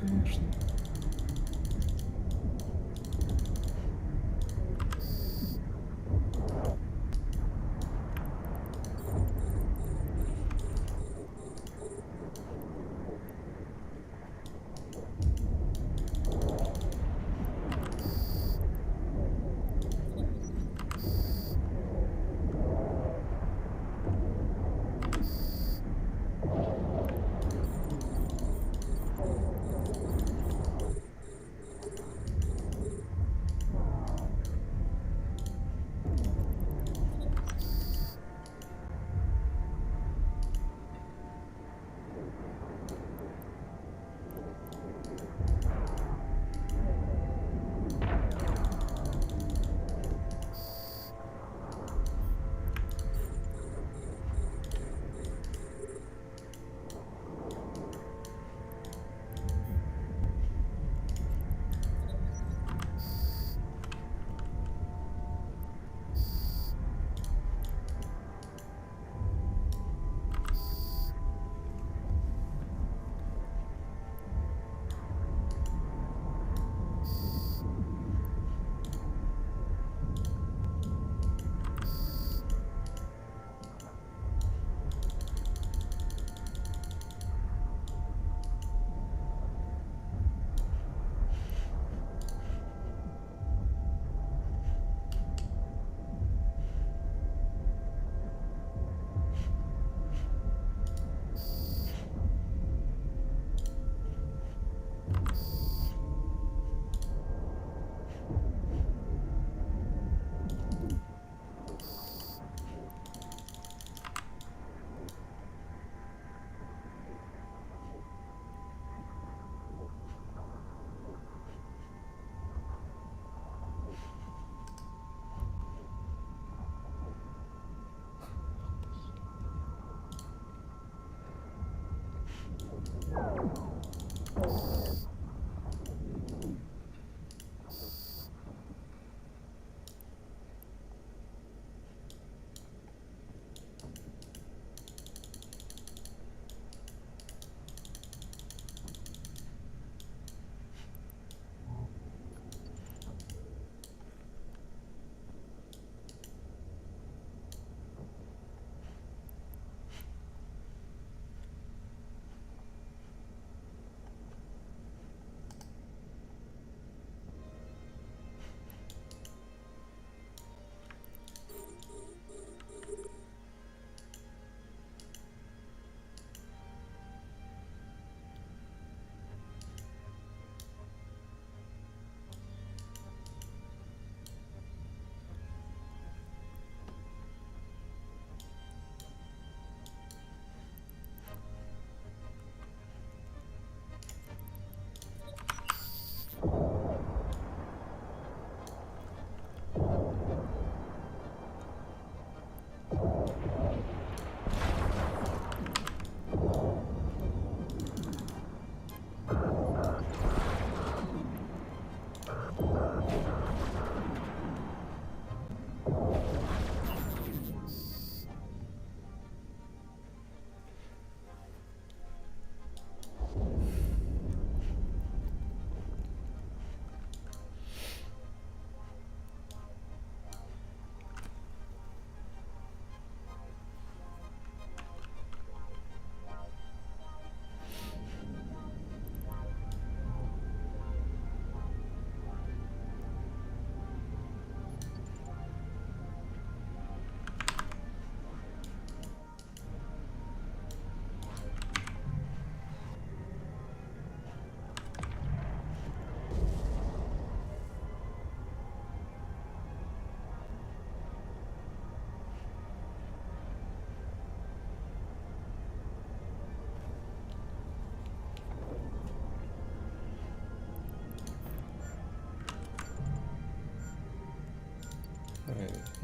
конечно.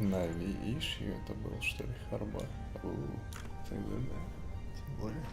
На Вишью это был, что ли, Харбар? Тогда да, тем более.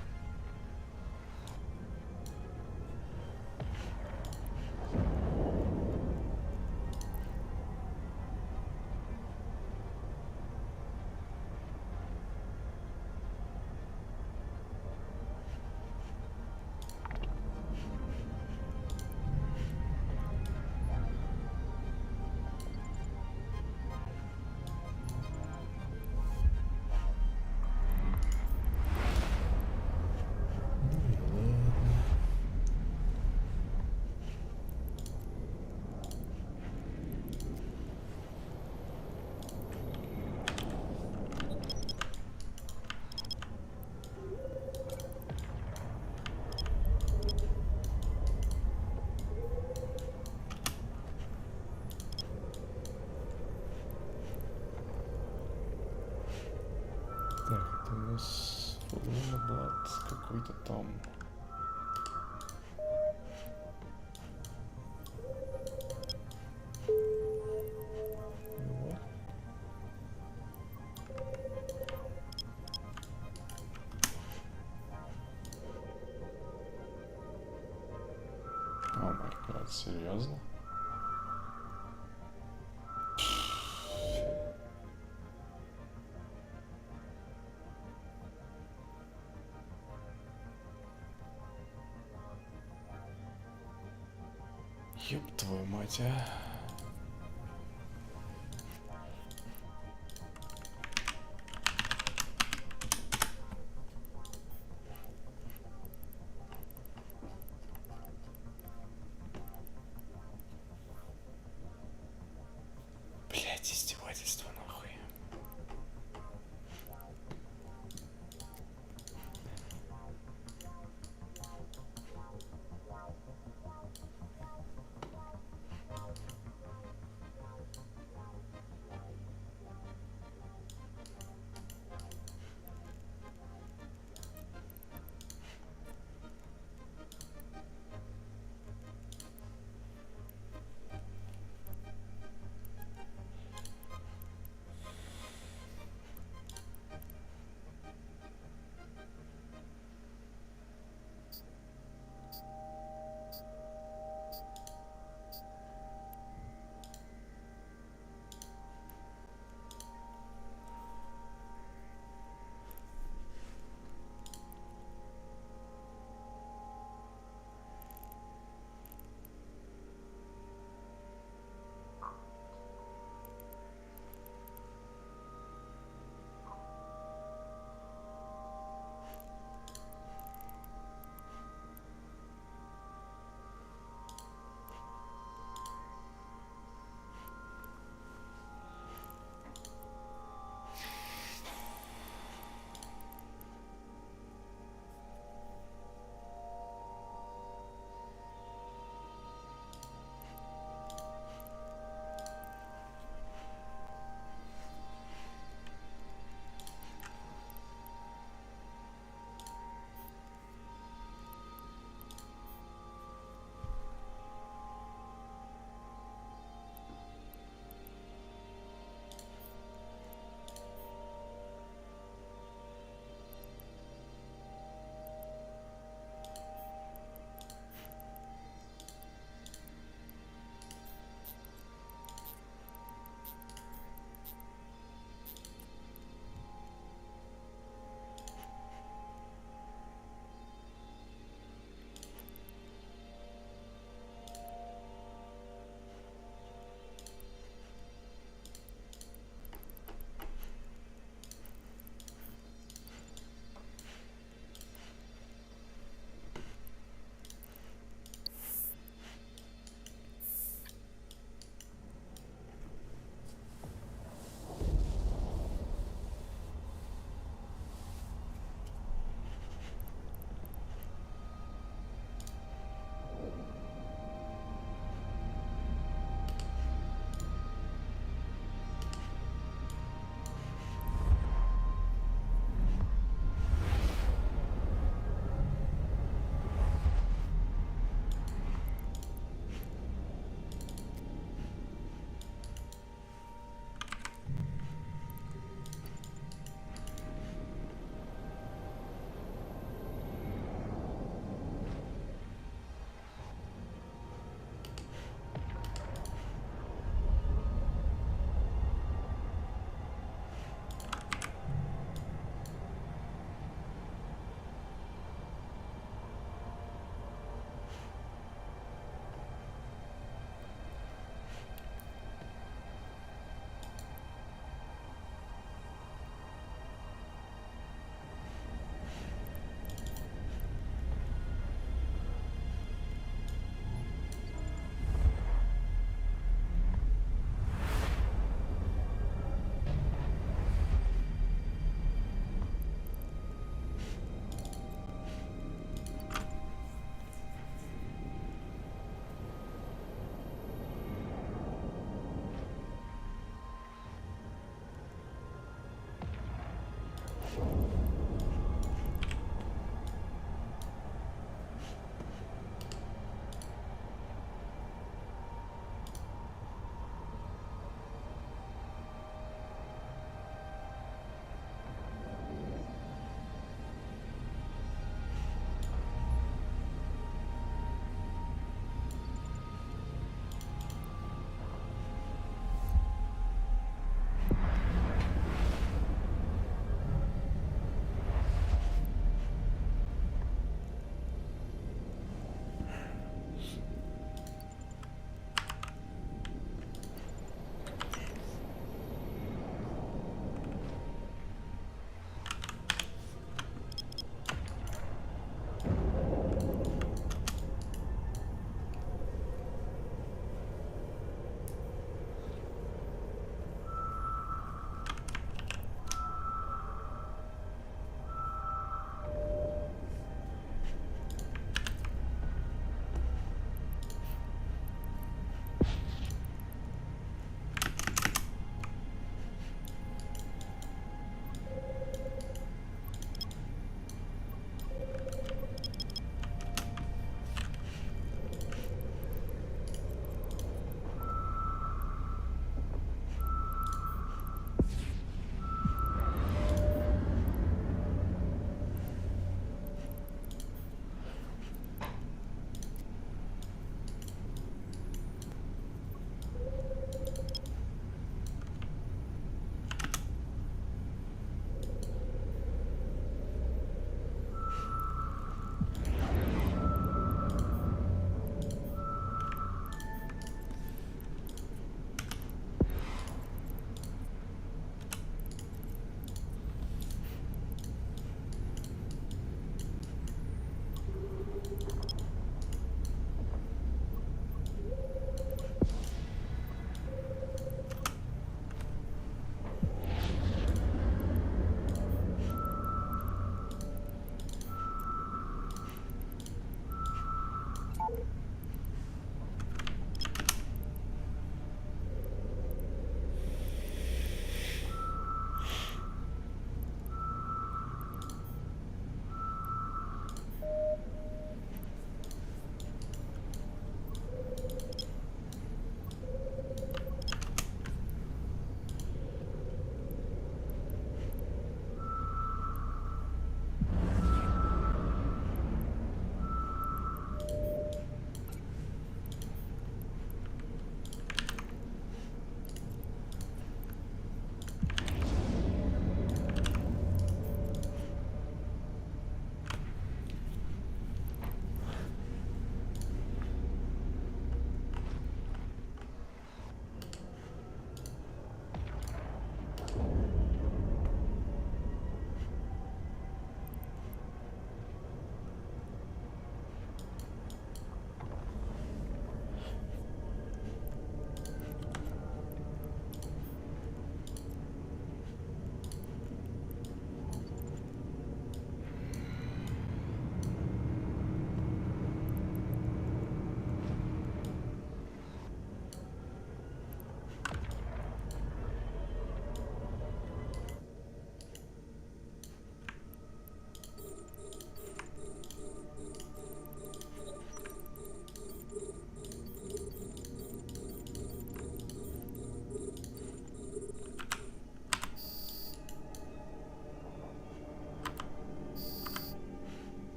какой-то том. Вот. О май гад, серьезно? Ёб твою мать, а. Блять, издевательство нахуй.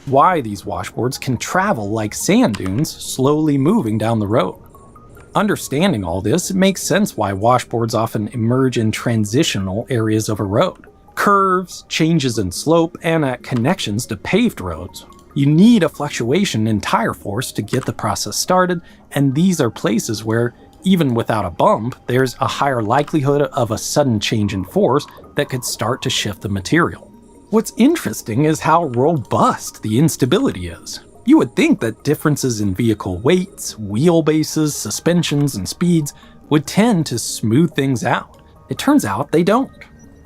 why these washboards can travel like sand dunes, slowly moving down the road. Understanding all this, it makes sense why washboards often emerge in transitional areas of a road. Curves, changes in slope, and at connections to paved roads. You need a fluctuation in tire force to get the process started, and these are places where, even without a bump, there's a higher likelihood of a sudden change in force that could start to shift the material. What's interesting is how robust the instability is. You would think that differences in vehicle weights, wheelbases, suspensions, and speeds would tend to smooth things out. It turns out they don't.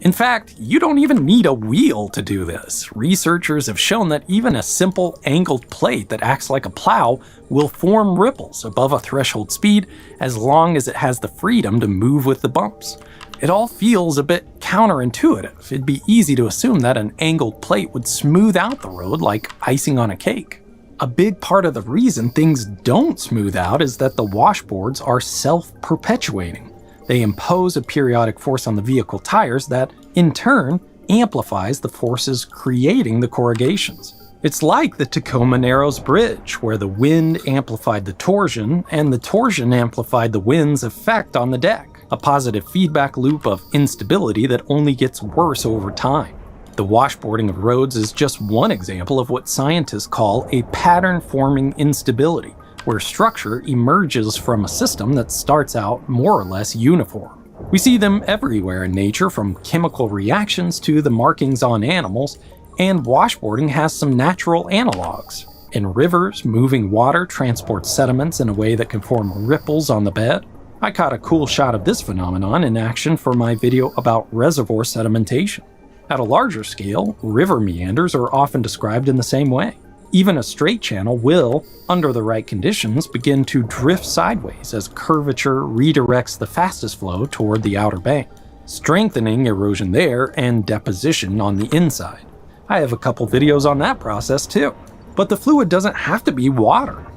In fact, you don't even need a wheel to do this. Researchers have shown that even a simple angled plate that acts like a plow will form ripples above a threshold speed as long as it has the freedom to move with the bumps. It all feels a bit counterintuitive. It'd be easy to assume that an angled plate would smooth out the road like icing on a cake. A big part of the reason things don't smooth out is that the washboards are self-perpetuating. They impose a periodic force on the vehicle tires that, in turn, amplifies the forces creating the corrugations. It's like the Tacoma Narrows Bridge, where the wind amplified the torsion, and the torsion amplified the wind's effect on the deck, a positive feedback loop of instability that only gets worse over time. The washboarding of roads is just one example of what scientists call a pattern-forming instability, where structure emerges from a system that starts out more or less uniform. We see them everywhere in nature, from chemical reactions to the markings on animals, and washboarding has some natural analogs. In rivers, moving water transports sediments in a way that can form ripples on the bed. I caught a cool shot of this phenomenon in action for my video about reservoir sedimentation. At a larger scale, river meanders are often described in the same way. Even a straight channel will, under the right conditions, begin to drift sideways as curvature redirects the fastest flow toward the outer bank, strengthening erosion there and deposition on the inside. I have a couple videos on that process too. But the fluid doesn't have to be water.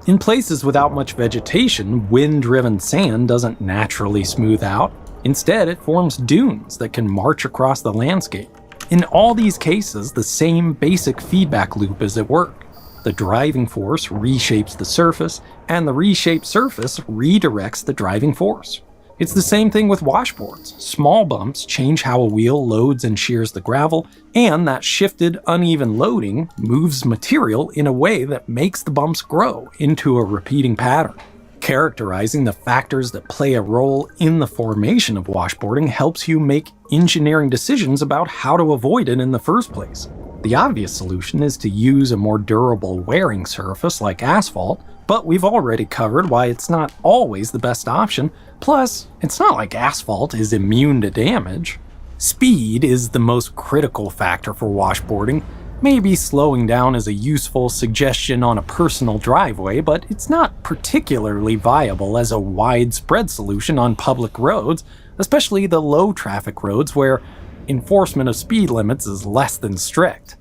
In places without much vegetation, wind-driven sand doesn't naturally smooth out. Instead, it forms dunes that can march across the landscape. In all these cases, the same basic feedback loop is at work. The driving force reshapes the surface, and the reshaped surface redirects the driving force. It's the same thing with washboards. Small bumps change how a wheel loads and shears the gravel, and that shifted, uneven loading moves material in a way that makes the bumps grow into a repeating pattern. Characterizing the factors that play a role in the formation of washboarding helps you make engineering decisions about how to avoid it in the first place. The obvious solution is to use a more durable wearing surface like asphalt, but we've already covered why it's not always the best option. Plus, it's not like asphalt is immune to damage. Speed is the most critical factor for washboarding. Maybe slowing down is a useful suggestion on a personal driveway, but it's not particularly viable as a widespread solution on public roads, especially the low-traffic roads where enforcement of speed limits is less than strict.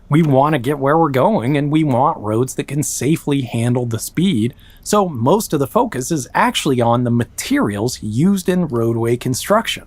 We want to get where we're going, and we want roads that can safely handle the speed, so most of the focus is actually on the materials used in roadway construction.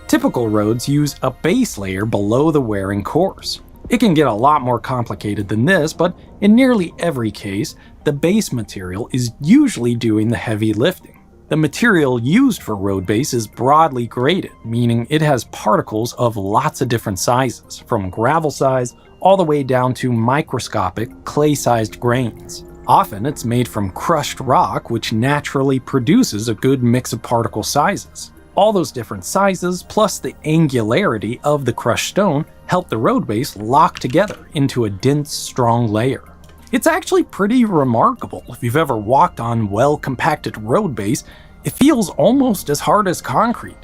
Typical roads use a base layer below the wearing course. It can get a lot more complicated than this, but in nearly every case, the base material is usually doing the heavy lifting. The material used for road base is broadly graded, meaning it has particles of lots of different sizes, from gravel size all the way down to microscopic clay-sized grains. Often it's made from crushed rock, which naturally produces a good mix of particle sizes. All those different sizes, plus the angularity of the crushed stone, help the road base lock together into a dense, strong layer. It's actually pretty remarkable. If you've ever walked on well-compacted road base, it feels almost as hard as concrete.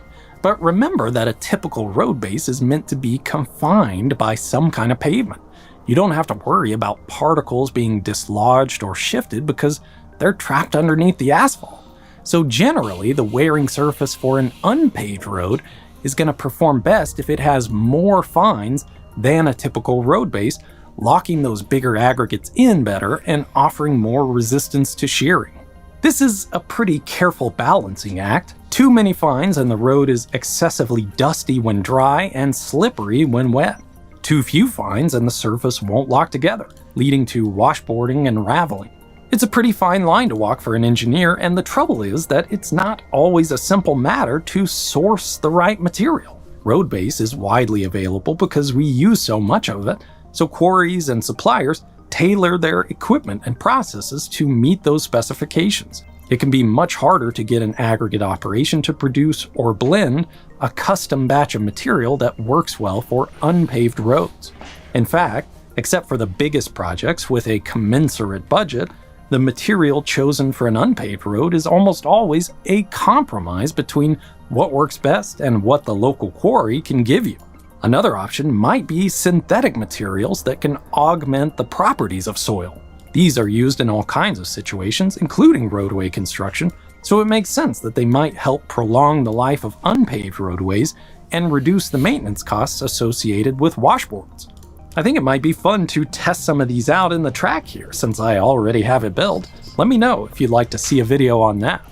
But remember that a typical road base is meant to be confined by some kind of pavement. You don't have to worry about particles being dislodged or shifted because they're trapped underneath the asphalt. So generally, the wearing surface for an unpaved road is going to perform best if it has more fines than a typical road base, locking those bigger aggregates in better and offering more resistance to shearing. This is a pretty careful balancing act. Too many fines and the road is excessively dusty when dry and slippery when wet. Too few fines and the surface won't lock together, leading to washboarding and raveling. It's a pretty fine line to walk for an engineer, and the trouble is that it's not always a simple matter to source the right material. Road base is widely available because we use so much of it, so quarries and suppliers tailor their equipment and processes to meet those specifications. It can be much harder to get an aggregate operation to produce or blend a custom batch of material that works well for unpaved roads. In fact, except for the biggest projects with a commensurate budget, the material chosen for an unpaved road is almost always a compromise between what works best and what the local quarry can give you. Another option might be synthetic materials that can augment the properties of soil. These are used in all kinds of situations, including roadway construction, so it makes sense that they might help prolong the life of unpaved roadways and reduce the maintenance costs associated with washboards. I think it might be fun to test some of these out in the track here, since I already have it built. Let me know if you'd like to see a video on that.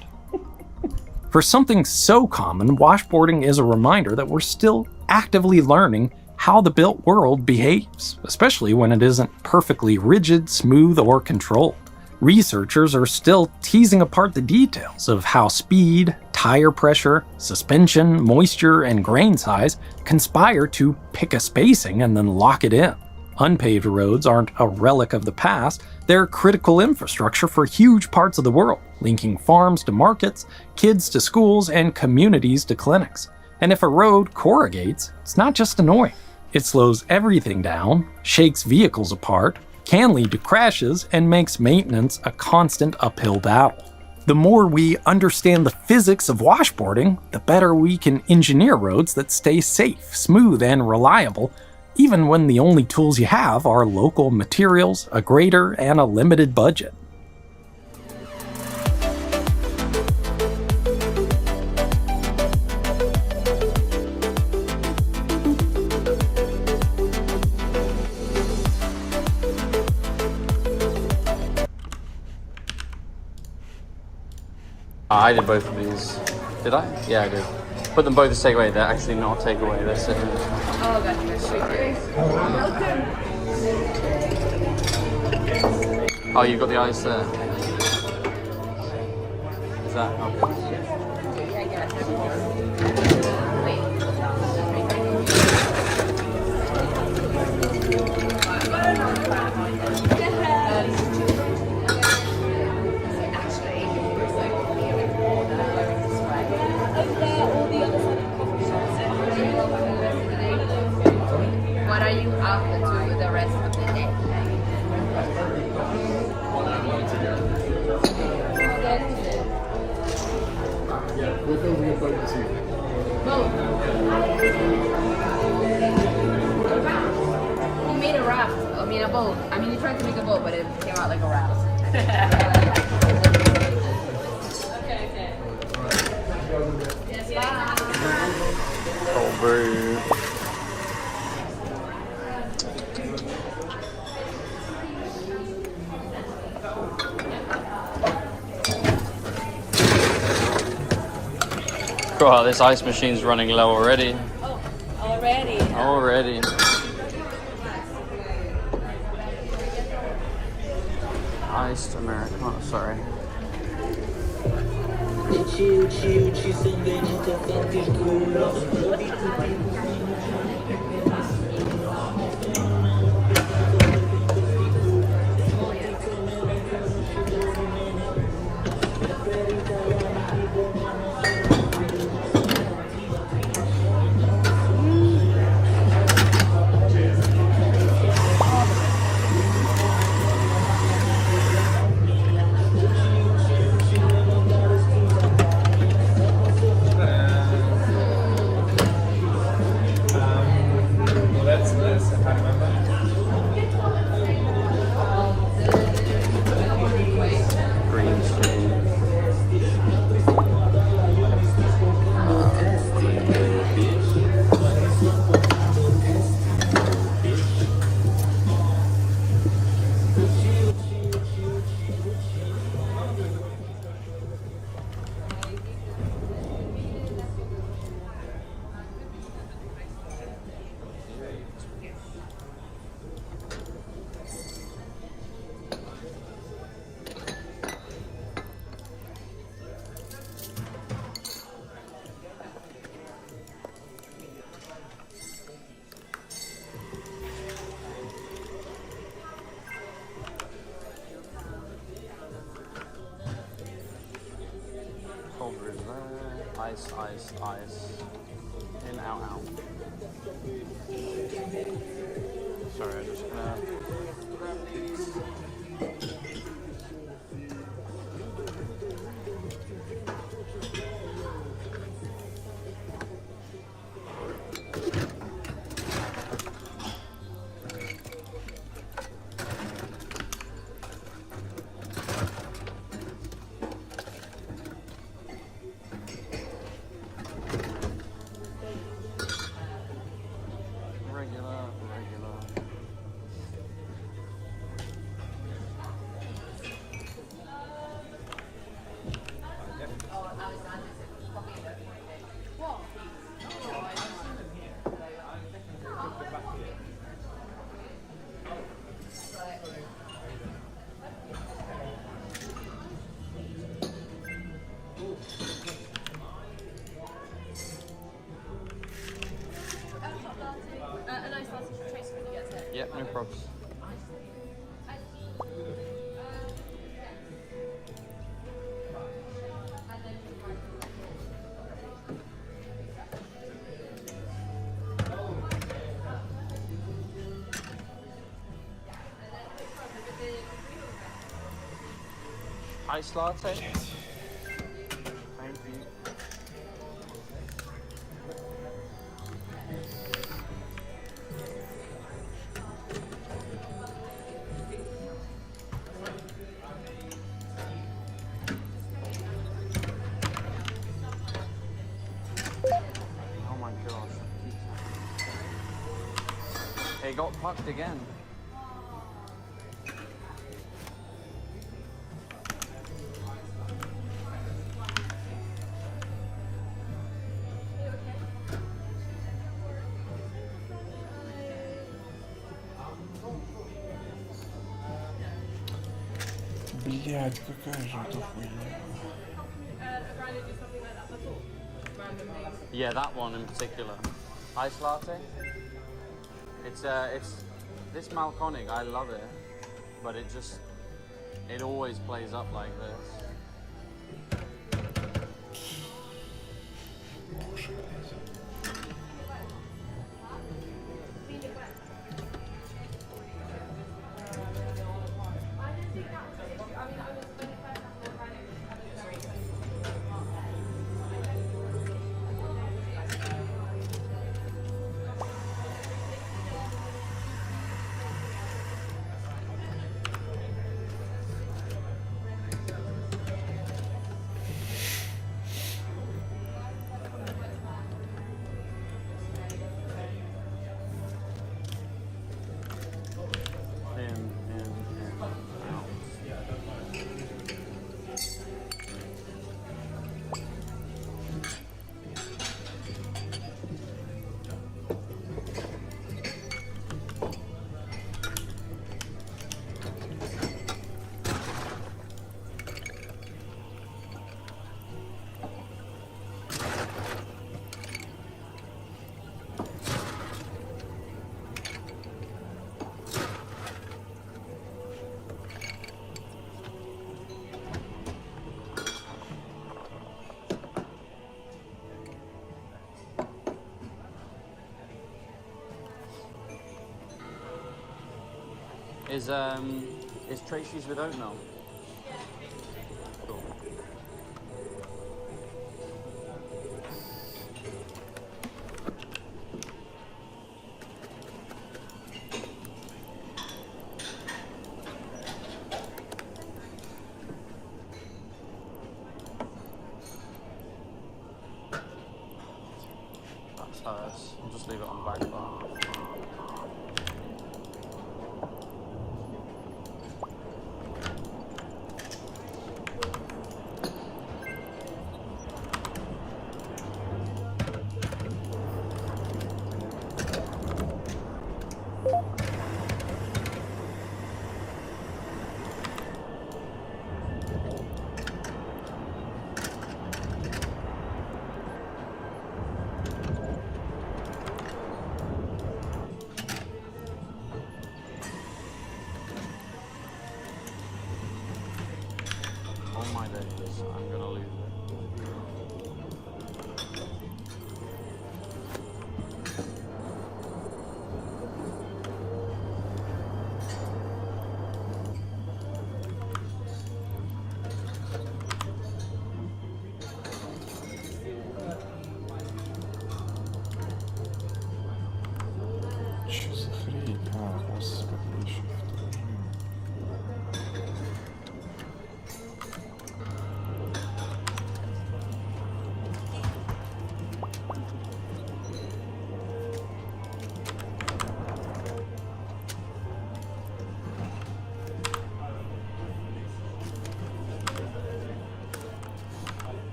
For something so common, washboarding is a reminder that we're still actively learning how the built world behaves, especially when it isn't perfectly rigid, smooth, or controlled. Researchers are still teasing apart the details of how speed, tire pressure, suspension, moisture, and grain size conspire to pick a spacing and then lock it in. Unpaved roads aren't a relic of the past, they're critical infrastructure for huge parts of the world, linking farms to markets, kids to schools, and communities to clinics. And if a road corrugates, it's not just annoying. It slows everything down, shakes vehicles apart, can lead to crashes, and makes maintenance a constant uphill battle. The more we understand the physics of washboarding, the better we can engineer roads that stay safe, smooth, and reliable, even when the only tools you have are local materials, a grader, and a limited budget. I did both of these. Did I? Yeah, I did. Put them both as takeaway. They're actually not takeaway. They're sitting. Oh, gotcha. Oh, you've got the ice there. Is that okay? What are you up to the rest of the day? We're building a boat too. Boat. He made a raft. I mean, a boat. I mean, he tried to make a boat, but it came out like a raft. Cold brew. God, this ice machine's running low already. Oh, already. Already. Iced Americano, sorry. Ice, ice, ice. In, out, out. Sorry, I'm just gonna grab these. Regular, regular. A nice sausage trace when you get it. Yep, no problems. Ice latte? Thank you. Oh my gosh. It got pucked again. Блять, какая же это хуйня. Yeah, that one in particular. Ice latte. It's this Malconic. I love it, but it always plays up like this. Is Tracy's with oatmeal? Cool. That's hers. I'll just leave it on the back bar.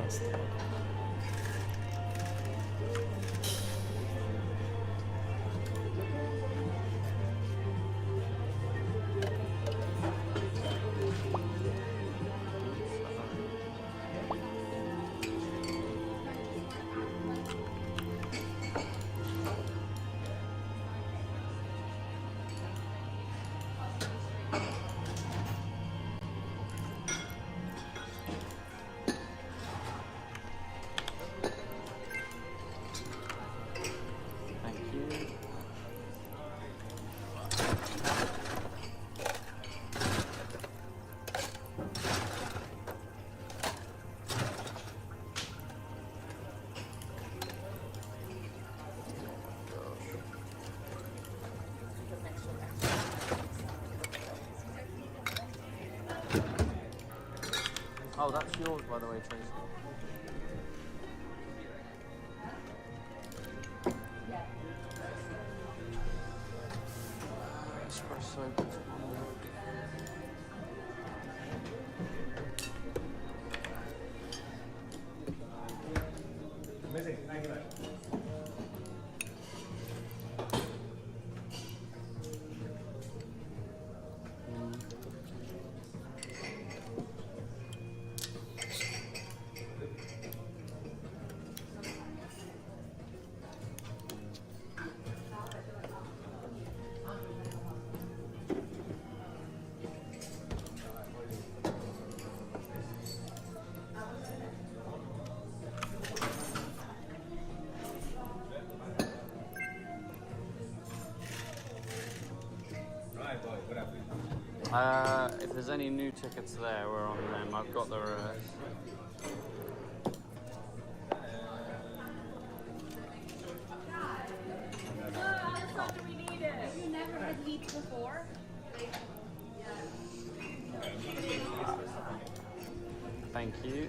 fast. Thank you. Oh, that's yours, by the way, Tracy. Espresso. If there's any new tickets there, we're on them. I've got the Have you never had leads before? Thank you.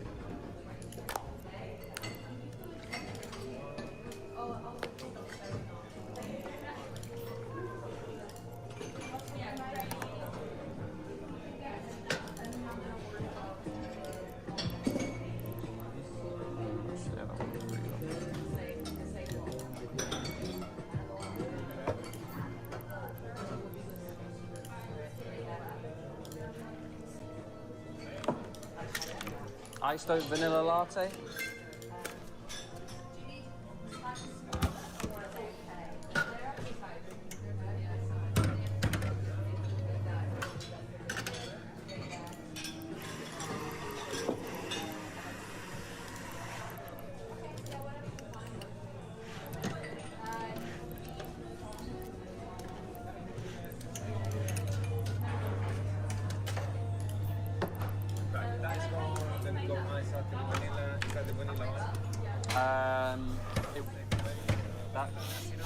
Iced oat vanilla latte.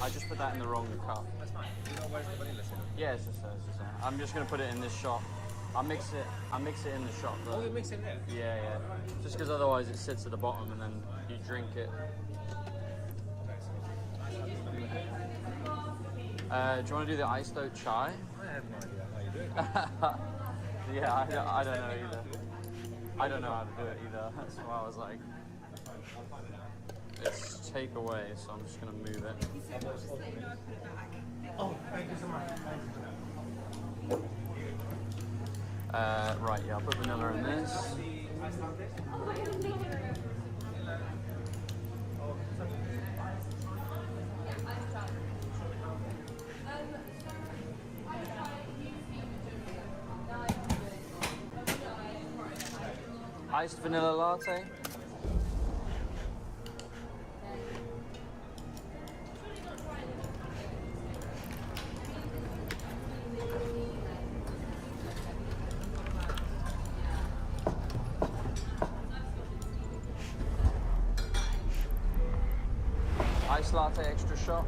I just put that in the wrong cup. That's fine. Do you know where's the vanilla syrup? Yeah, it's just there. I'm just gonna put it in this shot. I'll mix it in the shot. Oh, you mix it there? Yeah, yeah. Just because otherwise it sits at the bottom and then you drink it. Do you want to do the iced oat chai? I have no idea how you do it. Yeah, I don't know either. I don't know how to do it either. That's why I was like, it's takeaway, so I'm just gonna move it. Oh, thank you so much. Right, yeah, I'll put vanilla in this. Iced vanilla latte. Iced latte extra shot.